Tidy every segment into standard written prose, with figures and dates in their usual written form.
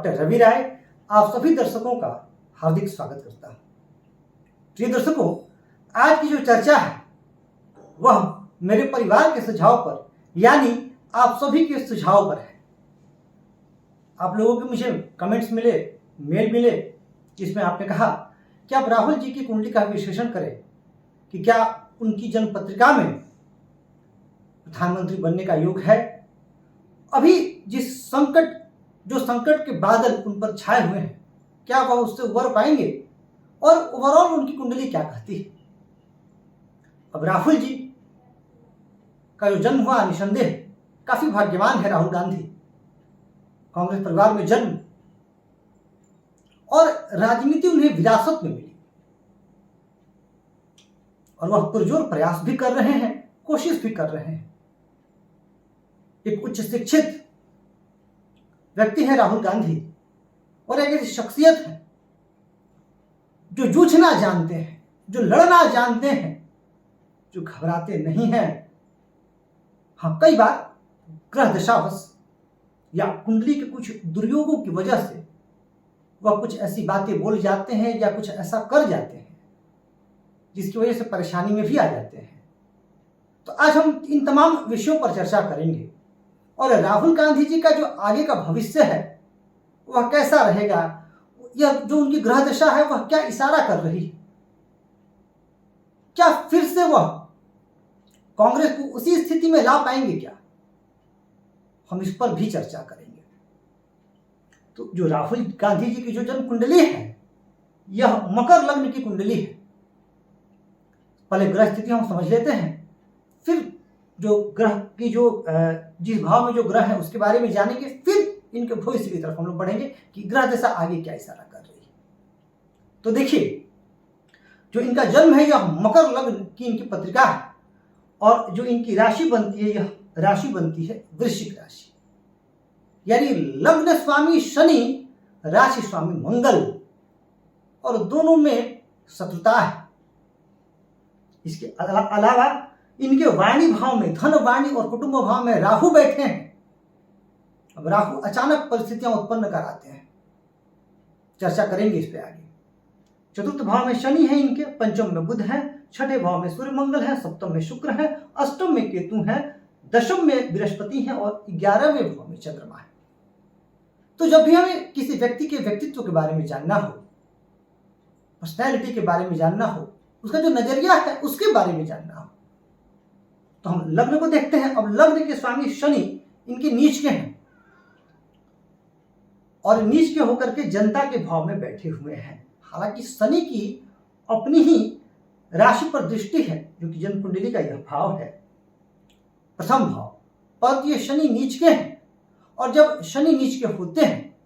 Doctor Ravi राय आप सभी दर्शकों का हार्दिक स्वागत करता हूं। प्रिय दर्शकों, आज की जो चर्चा है वह मेरे परिवार के सुझाव पर, यानी आप सभी के सुझाव पर है। आप लोगों के मुझे कमेंट्स मिले, मेल मिले, जिसमें आपने कहा कि आप राहुल जी की कुंडली का विश्लेषण करें कि क्या उनकी जन्म पत्रिका में प्रधानमंत्री बनने का योग है। अभी जो संकट के बादल उन पर छाए हुए हैं, क्या वह उससे उबर पाएंगे और ओवरऑल उनकी कुंडली क्या कहती है। अब राहुल जी का जो जन्म हुआ, निसंदेह काफी भाग्यवान है राहुल गांधी। कांग्रेस परिवार में जन्म और राजनीति उन्हें विरासत में मिली और वह पुरजोर प्रयास भी कर रहे हैं, कोशिश भी कर रहे हैं। एक उच्च शिक्षित व्यक्ति है राहुल गांधी और एक ऐसी शख्सियत है जो जूझना जानते हैं, जो लड़ना जानते हैं, जो घबराते नहीं हैं। हाँ, कई बार ग्रह दशावश या कुंडली के कुछ दुर्योगों की वजह से वह कुछ ऐसी बातें बोल जाते हैं या कुछ ऐसा कर जाते हैं जिसकी वजह से परेशानी में भी आ जाते हैं। तो आज हम इन तमाम विषयों पर चर्चा करेंगे और राहुल गांधी जी का जो आगे का भविष्य है वह कैसा रहेगा, यह जो उनकी ग्रह दशा है वह क्या इशारा कर रही है, क्या फिर से वह कांग्रेस को उसी स्थिति में ला पाएंगे क्या, हम इस पर भी चर्चा करेंगे। तो जो राहुल गांधी जी की जो जन्म कुंडली है, यह मकर लग्न की कुंडली है। पहले ग्रह स्थिति हम समझ लेते हैं, फिर जो ग्रह की जिस भाव में जो ग्रह है उसके बारे में जानेंगे, फिर इनके भविष्य की तरफ हम लोग बढ़ेंगे कि ग्रह दशा आगे क्या इशारा कर रही है। तो देखिए, जो इनका जन्म है यह मकर लग्न की इनकी पत्रिका है और जो इनकी राशि बनती है, यह राशि बनती है वृश्चिक राशि, यानी लग्न स्वामी शनि, राशि स्वामी मंगल, और दोनों में शत्रुता है। इसके अलावा इनके वाणी भाव में, धन वाणी और कुटुंब भाव में राहु बैठे हैं। अब राहु अचानक परिस्थितियां उत्पन्न कराते हैं, चर्चा करेंगे इस पे आगे। चतुर्थ भाव में शनि है इनके, पंचम में बुध है, छठे भाव में सूर्य मंगल है, सप्तम में शुक्र है, अष्टम में केतु है, दशम में बृहस्पति है और 11वें भाव में चंद्रमा है। तो जब भी हमें किसी व्यक्ति के व्यक्तित्व के बारे में जानना हो, पर्सनैलिटी के बारे में जानना हो, उसका जो नजरिया है उसके बारे में जानना हो, तो हम लग्न को देखते हैं। अब लग्न के स्वामी शनि इनके नीच के हैं और नीच के होकर के जनता के भाव में बैठे हुए हैं। हालांकि शनि की अपनी ही राशि पर दृष्टि है, जो कि जन्म कुंडली का यह भाव है, प्रथम भाव, परंतु ये शनि नीच के हैं और जब शनि नीच के होते हैं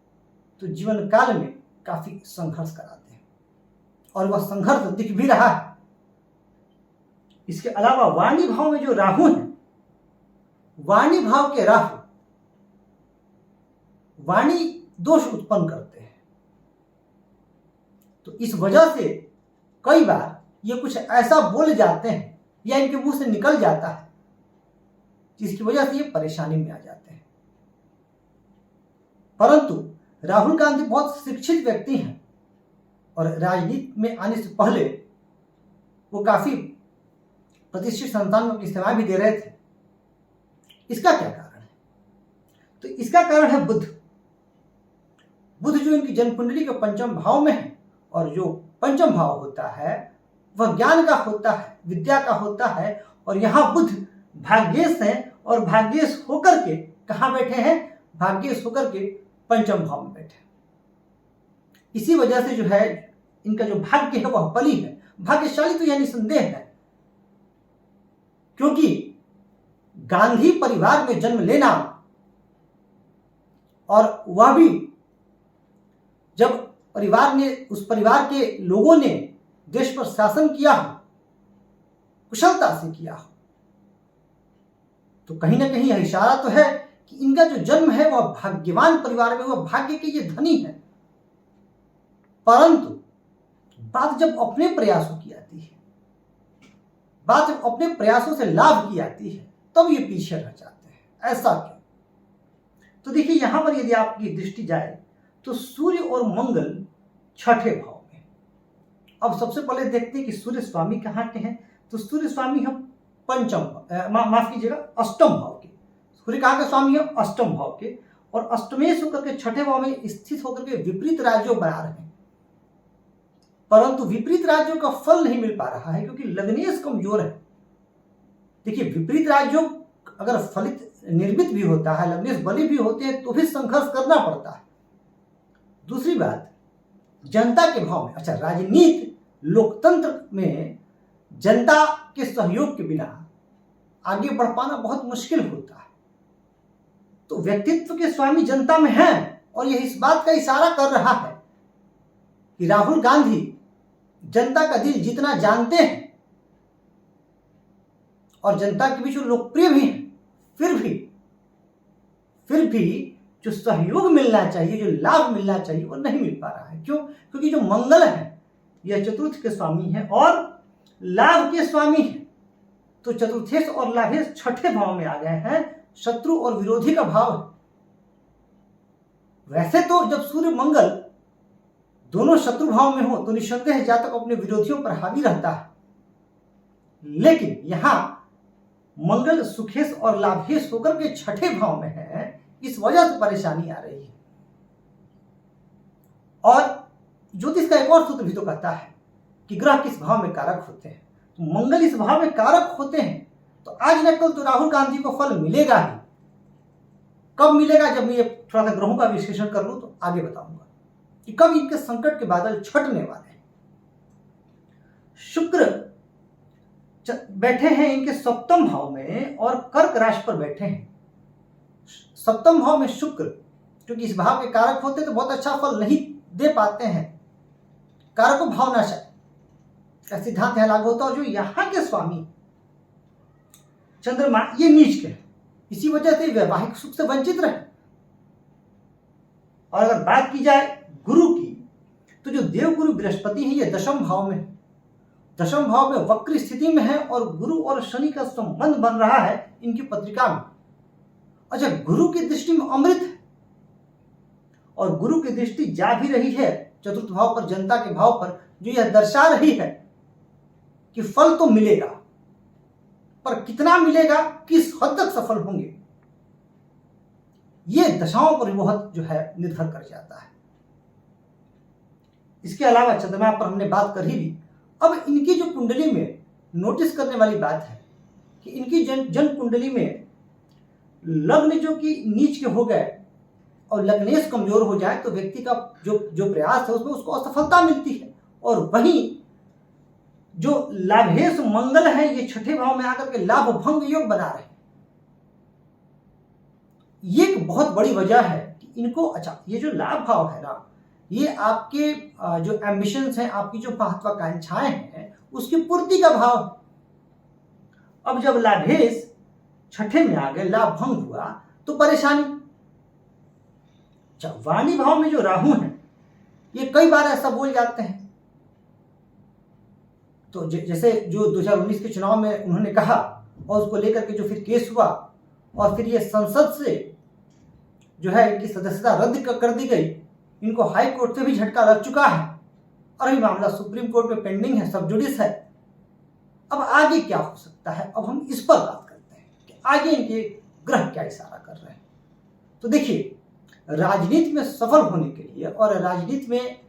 तो जीवन काल में काफी संघर्ष कराते हैं और वह संघर्ष दिख भी रहा है। इसके अलावा वाणी भाव में जो राहु है, वाणी भाव के राहु वाणी दोष उत्पन्न करते हैं। तो इस वजह से कई बार ये कुछ ऐसा बोल जाते हैं या इनके मुंह से निकल जाता है जिसकी वजह से ये परेशानी में आ जाते हैं। परंतु राहुल गांधी बहुत शिक्षित व्यक्ति हैं और राजनीति में आने से पहले वो काफी प्रतिष्ठित संस्थान में अपनी सेवाएं भी दे रहे थे। इसका क्या कारण है? तो इसका कारण है बुध। बुध जो इनकी जन्म कुंडली के पंचम भाव में है और जो पंचम भाव होता है वह ज्ञान का होता है, विद्या का होता है, और यहां बुध भाग्येश है और भाग्येश होकर के कहां बैठे हैं? भाग्येश होकर के पंचम भाव में बैठे। इसी वजह से जो है इनका जो भाग्य है वह बली है। भाग्यशाली तो यह निसंदेह है, क्योंकि गांधी परिवार में जन्म लेना और वह भी जब उस परिवार के लोगों ने देश पर शासन किया हो, कुशलता से किया हो, तो कहीं ना कहीं यह इशारा तो है कि इनका जो जन्म है वह भाग्यवान परिवार में, वह भाग्य के ये धनी है। परंतु बात जब अपने प्रयासों की आती है, बात जब अपने प्रयासों से लाभ की आती है, तब ये पीछे रह जाते हैं। ऐसा क्यों? तो देखिए, यहां पर यदि आपकी दृष्टि जाए तो सूर्य और मंगल छठे भाव में। अब सबसे पहले देखते हैं कि सूर्य स्वामी कहाँ के हैं। तो सूर्य स्वामी हम माफ कीजिएगा अष्टम भाव के। सूर्य कहाँ के स्वामी है? अष्टम भाव के। और अष्टमेश होकर के छठे भाव में स्थित होकर के विपरीत राज्यों बना रहे हैं, परंतु विपरीत राज्यों का फल नहीं मिल पा रहा है क्योंकि लग्नेश कमजोर है। देखिए, विपरीत राज्यों अगर फलित निर्मित भी होता है, लग्नेश बली भी होते हैं, तो भी संघर्ष करना पड़ता है। दूसरी बात, जनता के भाव में, अच्छा, राजनीति लोकतंत्र में जनता के सहयोग के बिना आगे बढ़ पाना बहुत मुश्किल होता है। तो व्यक्तित्व के स्वामी जनता में हैं और यह इस बात का इशारा कर रहा है कि राहुल गांधी जनता का दिल जितना जानते हैं और जनता के बीच लोकप्रिय भी हैं, फिर भी जो सहयोग मिलना चाहिए, जो लाभ मिलना चाहिए, वो नहीं मिल पा रहा है। क्यों? क्योंकि जो मंगल है यह चतुर्थ के स्वामी है और लाभ के स्वामी है। तो चतुर्थेश और लाभेश छठे भाव में आ गए हैं, शत्रु और विरोधी का भाव है। वैसे तो जब सूर्य मंगल दोनों शत्रु भाव में हो तो निस्संदेह जातक अपने विरोधियों पर हावी रहता है, लेकिन यहां मंगल सुखेश और लाभेश होकर के छठे भाव में है, इस वजह से परेशानी आ रही है। और ज्योतिष का एक और सूत्र भी तो कहता है कि ग्रह किस भाव में कारक होते हैं। तो मंगल इस भाव में कारक होते हैं, तो आज न कल तो राहुल गांधी को फल मिलेगा ही। कब मिलेगा? जब मैं ये थोड़ा सा ग्रहों का विश्लेषण कर लूं तो आगे बताऊंगा कि कब इनके संकट के बादल छटने वाले हैं। शुक्र बैठे हैं इनके सप्तम भाव में और कर्क राशि पर बैठे हैं। सप्तम भाव में शुक्र, क्योंकि इस भाव के कारक होते तो बहुत अच्छा फल नहीं दे पाते हैं, कारक भावनाशय का सिद्धांत यहां लागू होता है। और जो यहां के स्वामी चंद्रमा, ये नीच के हैं, इसी वजह से वैवाहिक सुख से वंचित रहे। और अगर बात की जाए गुरु की, तो जो देवगुरु बृहस्पति है ये दशम भाव में है, दशम भाव में वक्र स्थिति में है और गुरु और शनि का संबंध बन रहा है इनकी पत्रिका में। अच्छा, गुरु की दृष्टि में अमृत है और गुरु की दृष्टि जा भी रही है चतुर्थ भाव पर, जनता के भाव पर, जो यह दर्शा रही है कि फल तो मिलेगा, पर कितना मिलेगा, किस हद तक सफल होंगे, ये दशाओं पर बहुत जो है निर्भर कर जाता है। इसके अलावा चंद्रमा पर हमने बात कर ही ली। अब इनकी जो कुंडली में नोटिस करने वाली बात है कि इनकी जन कुंडली में लग्न जो कि नीच के हो गए और लग्नेश कमजोर हो जाए तो व्यक्ति का जो प्रयास है उसमें उसको असफलता मिलती है। और वहीं जो लाभेश मंगल है ये छठे भाव में आकर के लाभ भंग योग बना रहे हैं। ये एक बहुत बड़ी वजह है कि इनको, अच्छा, ये जो लाभ भाव है ना, ये आपके जो एम्बिशंस हैं, आपकी जो महत्वाकांक्षाएं हैं, उसकी पूर्ति का भाव है। अब जब लाभेश छठे में आ गए, लाभ भंग हुआ तो परेशानी। अच्छा, वाणी भाव में जो राहु है ये कई बार ऐसा बोल जाते हैं, तो जैसे जो 2019 के चुनाव में उन्होंने कहा और उसको लेकर के जो फिर केस हुआ और फिर ये संसद से जो है इनकी सदस्यता रद्द कर दी गई, इनको हाई कोर्ट से भी झटका लग चुका है और अभी मामला सुप्रीम कोर्ट में पेंडिंग है, सब जुडिस है। अब आगे क्या हो सकता है, अब हम इस पर बात करते हैं कि आगे इनके ग्रह क्या इशारा कर रहे हैं। तो देखिए, राजनीति में सफल होने के लिए और राजनीति में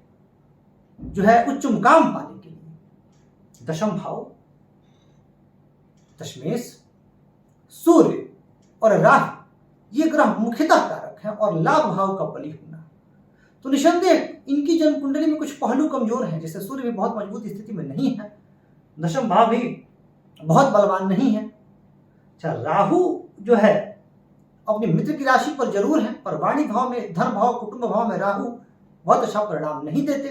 जो है उच्च मुकाम पाने के लिए दशम भाव, दशमेश, सूर्य और राहु ये ग्रह मुख्यतः कारक हैं और लाभ भाव का बली होना। तो निसंदेह इनकी जन्म कुंडली में कुछ पहलू कमजोर हैं, जैसे सूर्य भी बहुत मजबूत स्थिति में नहीं है, दशम भाव भी बहुत बलवान नहीं है। अच्छा, राहु जो है अपने मित्र की राशि पर जरूर है, पर वाणी भाव में, धन भाव, कुटुंब भाव में राहु बहुत अच्छा परिणाम नहीं देते।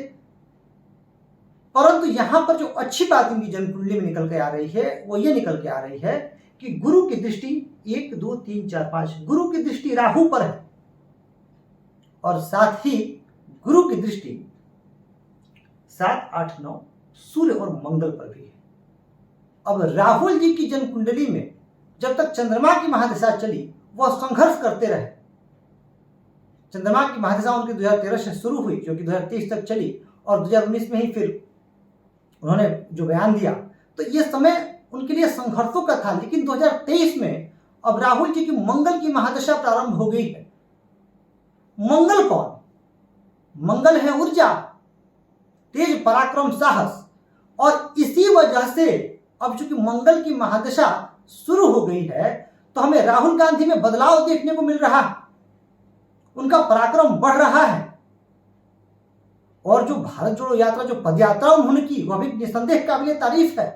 परंतु यहां पर जो अच्छी बात इनकी जन्म कुंडली में निकल के आ रही है वो ये निकल के आ रही है कि गुरु की दृष्टि 1, 2, 3, 4, 5 गुरु की दृष्टि राहु पर है और साथ ही गुरु की दृष्टि 7, 8, 9 सूर्य और मंगल पर भी है। अब राहुल जी की जन्म कुंडली में जब तक चंद्रमा की महादशा चली वह संघर्ष करते रहे, चंद्रमा की महादशा उनकी 2013 से शुरू हुई, जो कि 2023 तक चली, और 2019 में ही फिर उन्होंने जो बयान दिया, तो ये समय उनके लिए संघर्षों का था। लेकिन 2023 में अब राहुल जी की मंगल की महादशा प्रारंभ हो गई है। मंगल कौन? मंगल है ऊर्जा, तेज, पराक्रम, साहस, और इसी वजह से अब चूंकि मंगल की महादशा शुरू हो गई है, तो हमें राहुल गांधी में बदलाव देखने को मिल रहा है। उनका पराक्रम बढ़ रहा है, और जो भारत जोड़ो यात्रा, जो पदयात्रा उन्होंने की, वह भी निसंदेह काबिल तारीफ है।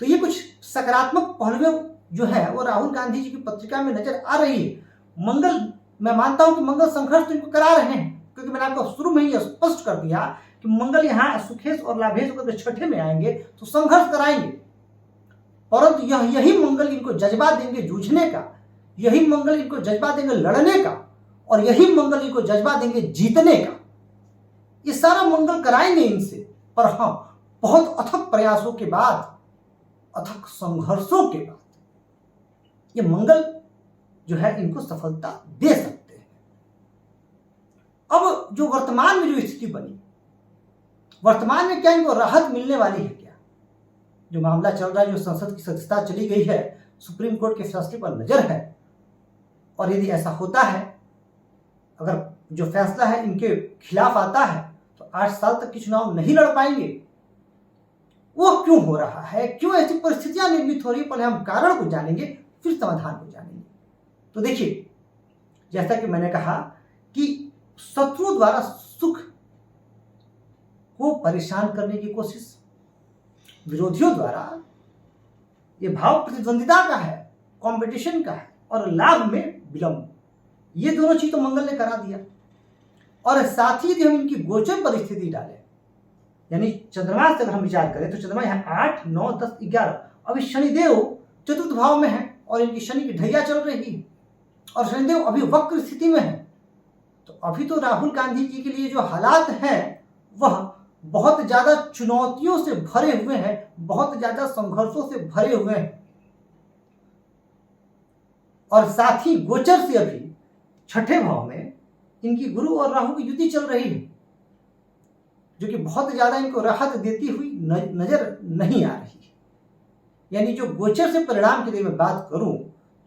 तो ये कुछ सकारात्मक पहलू जो है वो राहुल गांधी जी की पत्रिका में नजर आ रही है। मंगल, मैं मानता हूं कि मंगल संघर्ष तो इनको करा रहे हैं, क्योंकि मैंने आपको शुरू में ही स्पष्ट कर दिया कि मंगल यहाँ सुखेश और लाभेश होकर छठे में आएंगे तो संघर्ष कराएंगे, परंतु यही मंगल इनको जज्बा देंगे जूझने का, यही मंगल इनको जज्बा देंगे लड़ने का, और यही मंगल इनको जज्बा देंगे जीतने का। ये सारा मंगल कराएंगे इनसे, पर हाँ, बहुत अथक प्रयासों के बाद, अथक संघर्षों के बाद ये मंगल जो है इनको सफलता दे सकते हैं। अब जो वर्तमान में जो स्थिति बनी, वर्तमान में क्या इनको राहत मिलने वाली है? क्या जो मामला चल रहा है, जो संसद की सदस्यता चली गई है, सुप्रीम कोर्ट के फैसले पर नजर है, और यदि ऐसा होता है, अगर जो फैसला है इनके खिलाफ आता है, तो 8 साल तक के चुनाव नहीं लड़ पाएंगे। वो क्यों हो रहा है, क्यों ऐसी परिस्थितियां निर्मित हो रही है? पहले हम कारण को जानेंगे, फिर समाधान को जानेंगे। तो देखिए, जैसा कि मैंने कहा कि शत्रु द्वारा सुख को परेशान करने की कोशिश, विरोधियों द्वारा ये भाव प्रतिद्वंदिता का है, कंपटीशन का है, और लाभ में विलंब, ये दोनों चीज तो मंगल ने करा दिया। और साथ ही यदि हम इनकी गोचर परिस्थिति डालें, यानी चंद्रमा से अगर हम विचार करें, तो चंद्रमा यहाँ 8, 9, 10, 11, अभी शनिदेव चतुर्थ भाव में है, और इनकी शनि की ढैया चल रही है, और शनिदेव अभी वक्र स्थिति में है। तो अभी तो राहुल गांधी जी के लिए जो हालात हैं वह बहुत ज्यादा चुनौतियों से भरे हुए हैं, बहुत ज्यादा संघर्षों से भरे हुए हैं। और साथ ही गोचर से अभी छठे भाव में इनकी गुरु और राहु की युति चल रही है, जो कि बहुत ज्यादा इनको राहत देती हुई नजर नहीं आ रही है। यानी जो गोचर से परिणाम के लिए मैं बात करूं,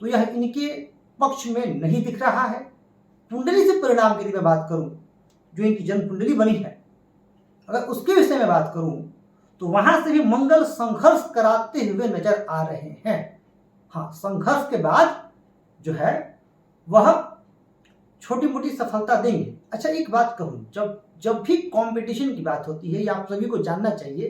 तो यह इनके पक्ष में नहीं दिख रहा है। कुंडली से परिणाम के लिए मैं बात करूं, जो इनकी जन्म कुंडली बनी है, अगर उसके विषय में बात करूं, तो वहां से भी मंगल संघर्ष कराते हुए नजर आ रहे हैं। हाँ, संघर्ष के बाद जो है वह छोटी मोटी सफलता देंगे। अच्छा, एक बात कहूं, जब भी कंपटीशन की बात होती है, या आप सभी को जानना चाहिए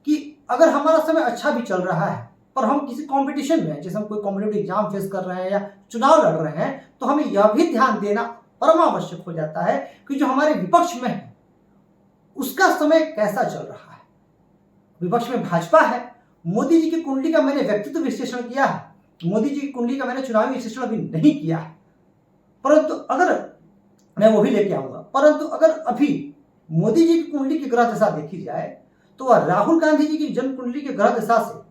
कि अगर हमारा समय अच्छा भी चल रहा है, पर हम किसी कंपटीशन में हैं, जैसे हम कोई कॉम्पिटिटिव एग्जाम फेस कर रहे हैं या चुनाव लड़ रहे हैं, तो हमें यह भी ध्यान देना परमावश्यक हो जाता है कि जो हमारे विपक्ष में है उसका समय कैसा चल रहा है। विपक्ष में भाजपा है, मोदी जी की कुंडली का मैंने व्यक्तित्व विश्लेषण किया है, मोदी जी की कुंडली का मैंने चुनावी विश्लेषण अभी नहीं किया है, परंतु अगर मैं वो भी लेके आऊंगा, परंतु अगर अभी मोदी जी की कुंडली की ग्रह दशा देखी जाए, तो वह राहुल गांधी जी की जन्म कुंडली के ग्रह दशा से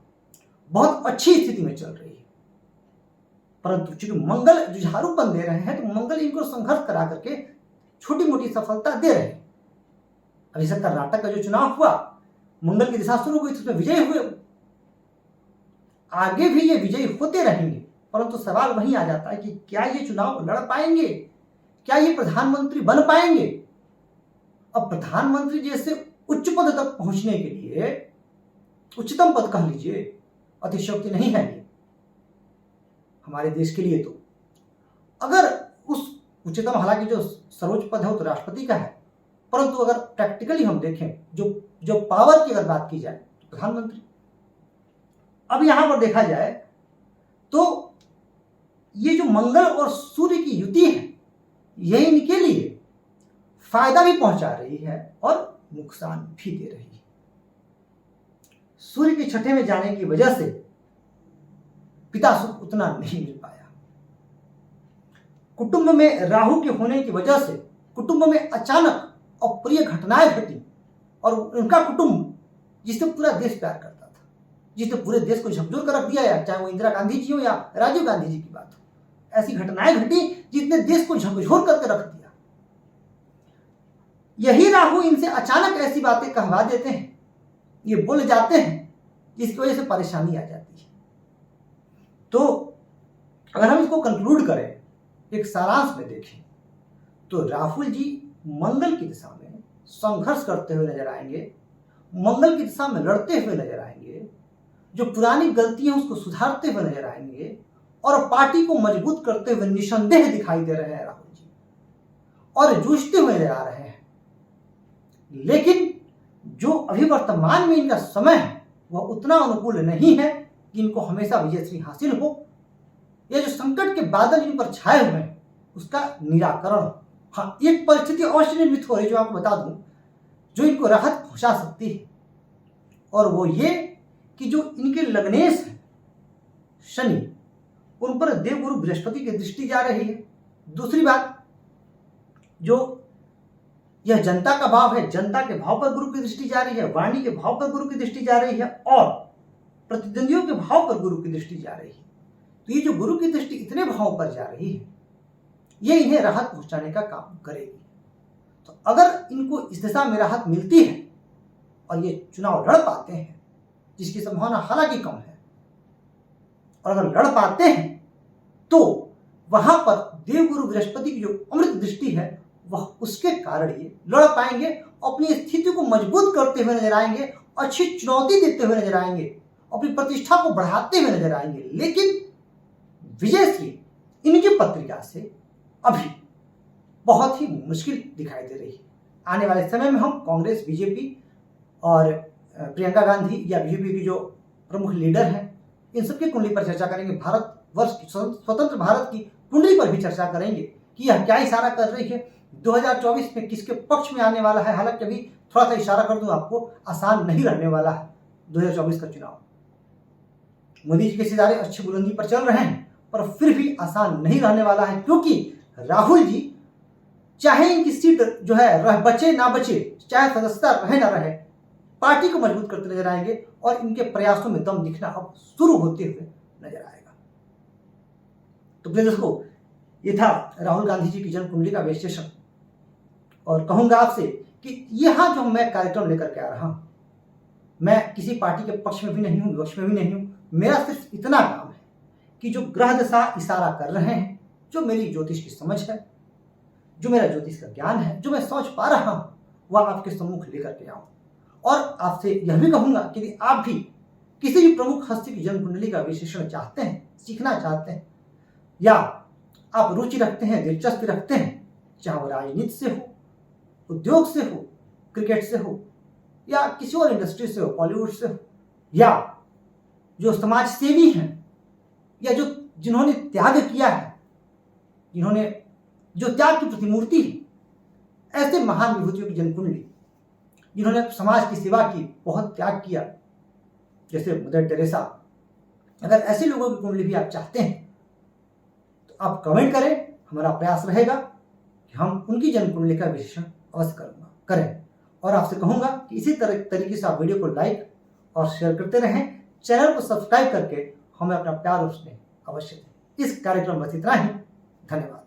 बहुत अच्छी स्थिति में चल रही है। परंतु चूंकि मंगल जुझारूपन दे रहे हैं, तो मंगल इनको संघर्ष करा करके छोटी मोटी सफलता दे रहे हैं। अभी सर कर्नाटक का जो चुनाव हुआ, मंगल की दिशा शुरू हुई, उसमें विजय हुए, आगे भी ये विजयी होते रहेंगे। परंतु सवाल वहीं आ जाता है कि क्या ये चुनाव लड़ पाएंगे, क्या ये प्रधानमंत्री बन पाएंगे? अब प्रधानमंत्री जैसे उच्च पद तक पहुंचने के लिए, उच्चतम पद कह लीजिए, अतिशयोक्ति नहीं है ये हमारे देश के लिए। तो अगर उस उच्चतम, हालांकि जो सर्वोच्च पद है वो तो राष्ट्रपति का है, परंतु अगर प्रैक्टिकली हम देखें, जो पावर की अगर बात की जाए, तो प्रधानमंत्री। अब यहां पर देखा जाए तो ये जो मंगल और सूर्य की युति है, यह इनके लिए फायदा भी पहुंचा रही है और नुकसान भी दे रही है। सूर्य के छठे में जाने की वजह से पिता सुख उतना नहीं मिल पाया। कुटुंब में राहु के होने की वजह से कुटुंब में अचानक अप्रिय घटनाएं घटी, और उनका कुटुंब जिससे पूरा देश प्यार करता था, जिसने पूरे देश को झकझोर कर रख दिया, या चाहे वो इंदिरा गांधी जी हो या राजीव गांधी जी की बात हो, ऐसी घटनाएं घटी जिसने देश को झकझोर करके रख दिया। यही राहु इनसे अचानक ऐसी बातें कहवा देते हैं, ये बोल जाते हैं जिसकी वजह से परेशानी आ जाती है। तो अगर हम इसको कंक्लूड करें, एक सारांश में देखें, तो राहुल जी मंगल की दिशा में संघर्ष करते हुए नजर आएंगे, मंगल की दिशा में लड़ते हुए नजर आएंगे, जो पुरानी गलतियां उसको सुधारते हुए नजर आएंगे और पार्टी को मजबूत करते हुए निसंदेह दिखाई दे रहे हैं राहुल जी, और जूझते हुए नजर आ रहे हैं। लेकिन जो अभी वर्तमान में इनका समय है वह उतना अनुकूल नहीं है कि इनको हमेशा विजयश्री हासिल हो। यह जो संकट के बादल इन पर छाए हुए हैं उसका निराकरण, हाँ, एक परिस्थिति अवश्य निर्मित हो रही है जो आपको बता दूं, जो इनको राहत पहुंचा सकती है, और वो ये कि जो इनके लग्नेश है शनि, उन पर देवगुरु बृहस्पति की दृष्टि जा रही है। दूसरी बात, जो यह जनता का भाव है, जनता के भाव पर गुरु की दृष्टि जा रही है, वाणी के भाव पर गुरु की दृष्टि जा रही है, और प्रतिद्वंदियों के भाव पर गुरु की दृष्टि जा रही है। तो ये जो गुरु की दृष्टि इतने भाव पर जा रही है, ये इन्हें राहत पहुंचाने का काम करेगी। तो अगर इनको इस दिशा में राहत मिलती है और ये चुनाव लड़ पाते हैं, जिसकी संभावना हालांकि कम है, और अगर लड़ पाते हैं तो वहां पर देवगुरु बृहस्पति की जो अमृत दृष्टि है वह उसके कारण ये लड़ पाएंगे, अपनी स्थिति को मजबूत करते हुए नजर आएंगे, अच्छी चुनौती देते हुए नजर आएंगे, अपनी प्रतिष्ठा को बढ़ाते हुए नजर आएंगे। लेकिन विजयश्री इनकी पत्रिका से अभी बहुत ही मुश्किल दिखाई दे रही है। आने वाले समय में हम कांग्रेस, बीजेपी और प्रियंका गांधी या बीजेपी की जो प्रमुख लीडर हैं, इन सबकी कुंडली पर चर्चा करेंगे। भारतवर्ष की, स्वतंत्र भारत की कुंडली पर भी चर्चा करेंगे कि यह क्या इशारा कर रही है, 2024 में किसके पक्ष में आने वाला है। हालांकि अभी थोड़ा सा इशारा कर दूं आपको, आसान नहीं रहने वाला है 2024 का चुनाव। मोदी जी के सितारे अच्छी बुलंदी पर चल रहे हैं, पर फिर भी आसान नहीं रहने वाला है, क्योंकि राहुल जी चाहे इनकी सीट जो है बचे ना बचे, चाहे सदस्यता रहे ना रहे, पार्टी को मजबूत करते नजर आएंगे और इनके प्रयासों में दम दिखना अब शुरू होते हुए नजर आएगा। तो प्रिय दोस्तों, ये था राहुल गांधी जी की जन्म कुंडली का विश्लेषण, और कहूंगा आपसे कि यहां जो मैं कार्यक्रम लेकर के आ रहा हूं, मैं किसी पार्टी के पक्ष में भी नहीं हूं, विपक्ष में भी नहीं हूं। मेरा सिर्फ इतना काम है कि जो ग्रह दशा इशारा कर रहे हैं, जो मेरी ज्योतिष की समझ है, जो मेरा ज्योतिष का ज्ञान है, जो मैं सोच पा रहा हूं, वह आपके सम्मुख लेकर के आऊं। और आपसे यह भी कहूंगा कि यदि आप भी किसी भी प्रमुख हस्ती की जन्म कुंडली का विश्लेषण चाहते हैं, सीखना चाहते हैं, या आप रुचि रखते हैं, दिलचस्पी रखते हैं, चाहे वो राजनीति से हो, उद्योग से हो, क्रिकेट से हो, या किसी और इंडस्ट्री से हो, बॉलीवुड से हो, या जो समाज सेवी हैं, या जो जिन्होंने त्याग किया है, जिन्होंने जो त्याग की प्रतिमूर्ति है, ऐसे महान विभूतियों की जन्म कुंडली, जिन्होंने समाज की सेवा की, बहुत त्याग किया, जैसे मदर टेरेसा, अगर ऐसे लोगों की कुंडली भी आप चाहते हैं तो आप कमेंट करें। हमारा प्रयास रहेगा कि हम उनकी जन्म कुंडली का विश्लेषण अवश्य करें, और आपसे कहूंगा कि इसी तरीके से आप वीडियो को लाइक और शेयर करते रहें, चैनल को सब्सक्राइब करके हमें अपना प्यार और स्नेह अवश्य दें। इस कार्यक्रम में बस इतना ही। धन्यवाद।